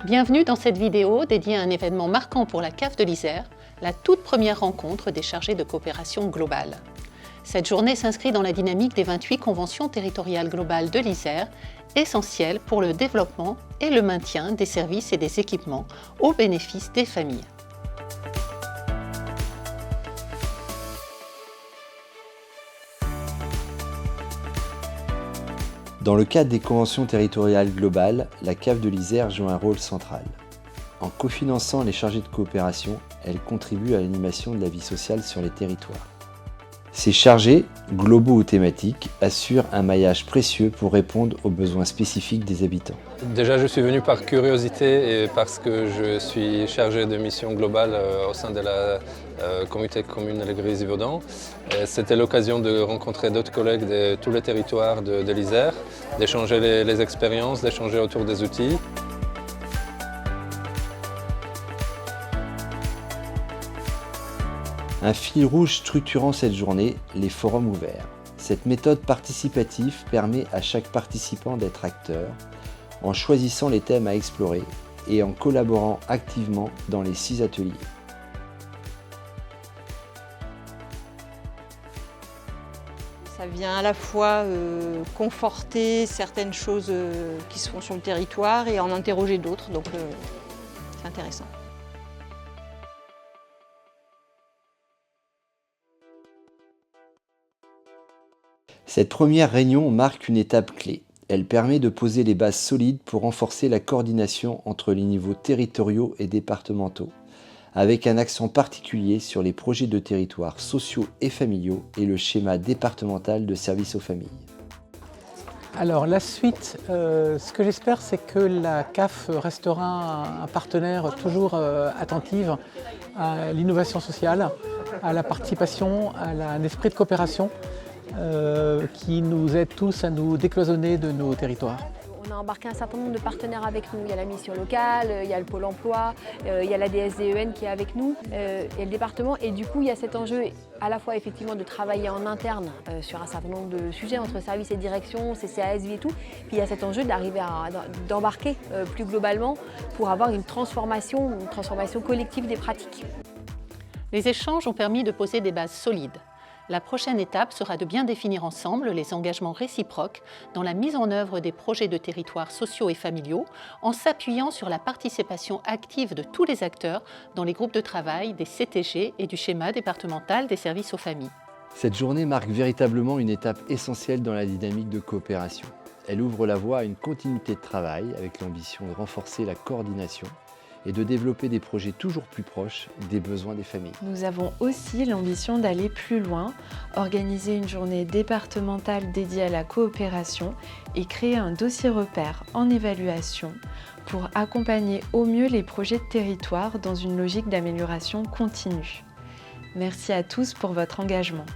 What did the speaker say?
Bienvenue dans cette vidéo dédiée à un événement marquant pour la CAF de l'Isère, la toute première rencontre des chargés de coopération globale. Cette journée s'inscrit dans la dynamique des 28 conventions territoriales globales de l'Isère, essentielles pour le développement et le maintien des services et des équipements au bénéfice des familles. Dans le cadre des conventions territoriales globales, la CAF de l'Isère joue un rôle central. En cofinançant les chargés de coopération, elle contribue à l'animation de la vie sociale sur les territoires. Ces chargés, globaux ou thématiques, assurent un maillage précieux pour répondre aux besoins spécifiques des habitants. Déjà, je suis venu par curiosité et parce que je suis chargé de mission globale au sein de la communauté commune de l'Église-Yverdon. C'était l'occasion de rencontrer d'autres collègues de tous les territoires de l'Isère, d'échanger les expériences, d'échanger autour des outils. Un fil rouge structurant cette journée, les forums ouverts. Cette méthode participative permet à chaque participant d'être acteur, en choisissant les thèmes à explorer et en collaborant activement dans les 6 ateliers. Ça vient à la fois conforter certaines choses qui se font sur le territoire et en interroger d'autres, donc c'est intéressant. Cette première réunion marque une étape clé. Elle permet de poser les bases solides pour renforcer la coordination entre les niveaux territoriaux et départementaux, avec un accent particulier sur les projets de territoires sociaux et familiaux et le schéma départemental de services aux familles. Alors la suite, ce que j'espère, c'est que la CAF restera un partenaire toujours attentif à l'innovation sociale, à la participation, à un esprit de coopération qui nous aide tous à nous décloisonner de nos territoires. On a embarqué un certain nombre de partenaires avec nous. Il y a la mission locale, il y a le Pôle emploi, il y a la DSDEN qui est avec nous et le département. Et du coup, il y a cet enjeu à la fois effectivement de travailler en interne sur un certain nombre de sujets entre services et direction, CCASV et tout. Puis il y a cet enjeu d'arriver d'embarquer plus globalement pour avoir une transformation collective des pratiques. Les échanges ont permis de poser des bases solides. La prochaine étape sera de bien définir ensemble les engagements réciproques dans la mise en œuvre des projets de territoires sociaux et familiaux en s'appuyant sur la participation active de tous les acteurs dans les groupes de travail des CTG et du schéma départemental des services aux familles. Cette journée marque véritablement une étape essentielle dans la dynamique de coopération. Elle ouvre la voie à une continuité de travail avec l'ambition de renforcer la coordination et de développer des projets toujours plus proches des besoins des familles. Nous avons aussi l'ambition d'aller plus loin, organiser une journée départementale dédiée à la coopération et créer un dossier repère en évaluation pour accompagner au mieux les projets de territoire dans une logique d'amélioration continue. Merci à tous pour votre engagement.